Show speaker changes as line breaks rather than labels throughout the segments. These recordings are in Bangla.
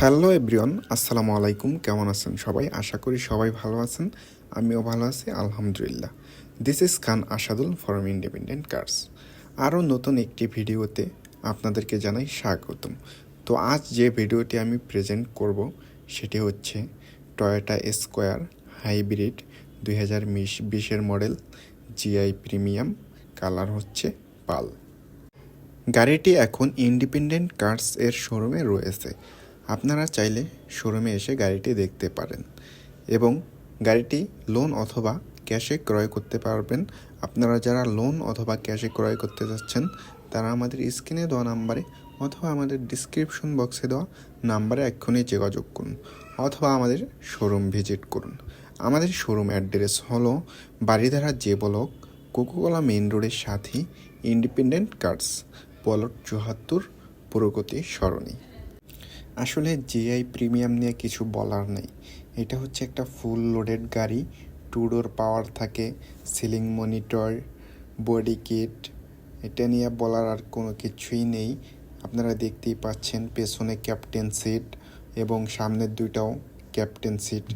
হ্যালো এভরিওয়ান, আসসালামু আলাইকুম। কেমন আছেন সবাই? আশা করি সবাই ভালো আছেন। আমিও ভালো আছি, আলহামদুলিল্লাহ। This is Khan Asadul from Independent Cars. আরও নতুন একটি ভিডিওতে আপনাদেরকে জানাই স্বাগতম। তো আজ যে ভিডিওটি আমি প্রেজেন্ট করব সেটি হচ্ছে Toyota square hybrid 2020 model GI premium, colour হচ্ছে পাল। গাড়িটি এখন ইন্ডিপেন্ডেন্ট কার্স এর শোরুমে রয়েছে। আপনারা চাইলে শোরুমে এসে গাড়িটি দেখতে পারেন এবং গাড়িটি লোন অথবা ক্যাশে ক্রয় করতে পারবেন। আপনারা যারা লোন অথবা ক্যাশে ক্রয় করতে যাচ্ছেন তারা আমাদের স্ক্রিনে দেওয়া নাম্বারে অথবা আমাদের ডিসক্রিপশন বক্সে দেওয়া নাম্বারে এক্ষুনি যোগাযোগ করুন অথবা আমাদের শোরুম ভিজিট করুন। আমাদের শোরুম অ্যাড্রেস হলো বারিধারা যে ব্লক, কোকোকোলা মেইন রোডের সাথে ইন্ডিপেন্ডেন্ট কার্স, প্লট 74, প্রগতি সরণি। আসলে জিআই প্রিমিয়াম নিয়ে কিছু বলার নেই। এটা হচ্ছে একটা ফুল লোডেড গাড়ি, 2 ডোর পাওয়ার থাকে, সিলিং মনিটর, বডি কিট। এটা নিয়ে বলার আর কোনো কিছুই নেই। আপনারা দেখতেই পাচ্ছেন পেছনে ক্যাপ্টেন সিট এবং সামনের দুইটাও ক্যাপ্টেন সিট।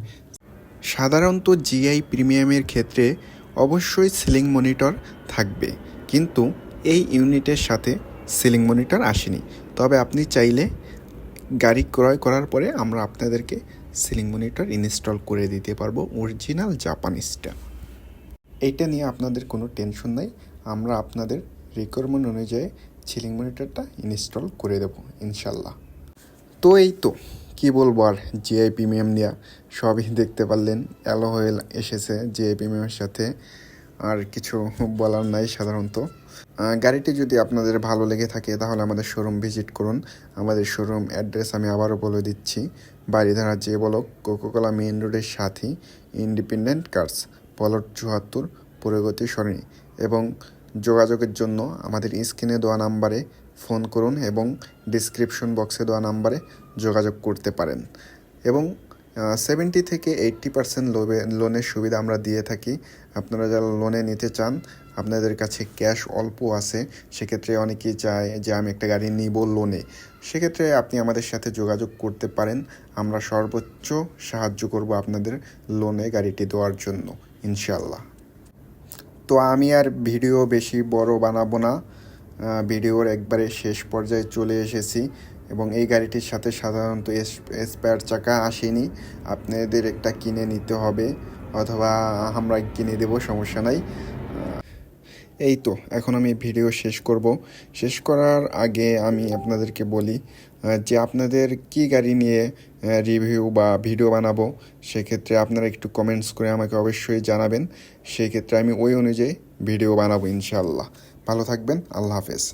সাধারণত জিআই প্রিমিয়ামের ক্ষেত্রে অবশ্যই সিলিং মনিটর থাকবে, কিন্তু এই ইউনিটের সাথে সিলিং মনিটর আসেনি। তবে আপনি চাইলে গাড়ি ক্রয় করার পরে আমরা আপনাদেরকে সিলিং মনিটর ইনস্টল করে দিতে পারবো, অরিজিনাল জাপানিজটা। এইটা নিয়ে আপনাদের কোনো টেনশন নাই, আমরা আপনাদের রিকোয়ারমেন্ট অনুযায়ী সিলিং মনিটরটা ইনস্টল করে দেবো ইনশাল্লাহ। তো এই তো কী বলবো আর, জিআই প্রিমিয়াম নিয়ে সবই দেখতে পারলেন। অ্যালয় এসেছে জিআই প্রিমিয়ামের সাথে, আর কিছু বলার নাই সাধারণত। গাড়িটি যদি আপনাদের ভালো লেগে থাকে তাহলে আমাদের শোরুম ভিজিট করুন। আমাদের শোরুম অ্যাড্রেস আমি আবারও বলে দিচ্ছি, বারিধারা যে ব্লক, কোকোকোলা মেইন রোডের সাথে ইন্ডিপেন্ডেন্ট কার্স, প্লট 74, প্রগতি সরণি। এবং যোগাযোগের জন্য আমাদের স্ক্রিনে দেওয়া নাম্বারে ফোন করুন এবং ডিসক্রিপশন বক্সে দেওয়া নাম্বারে যোগাযোগ করতে পারেন। এবং 70 থেকে 80% লোনের সুবিধা আমরা দিয়ে থাকি। আপনারা যারা লোনে নিতে চান, আপনাদের কাছে ক্যাশ অল্প আছে, সেক্ষেত্রে অনেকেই চায় যে আমি একটা গাড়ি নিব লোনে, সেক্ষেত্রে আপনি আমাদের সাথে যোগাযোগ করতে পারেন। আমরা সর্বোচ্চ সাহায্য করব আপনাদের লোনে গাড়িটি দেওয়ার জন্য ইনশাল্লাহ। তো আমি আর ভিডিও বেশি বড় বানাবো না, ভিডিওর একবারে শেষ পর্যায়ে চলে এসেছি। এবং এই গাড়িটির সাথে সাধারণত স্পেয়ার চাকা আসেনি, আপনাদের একটা কিনে নিতে হবে অথবা আমরা কিনে দেব, সমস্যা নাই। এই তো এখন আমি ভিডিও শেষ করব। শেষ করার আগে আমি আপনাদেরকে বলি যে আপনাদের কি গাড়ি নিয়ে রিভিউ বা ভিডিও বানাবো, সেক্ষেত্রে আপনারা একটু কমেন্টস করে আমাকে অবশ্যই জানাবেন। সেক্ষেত্রে আমি ওই অনুযায়ী ভিডিও বানাবো ইনশাআল্লাহ। ভালো থাকবেন, আল্লাহ হাফেজ।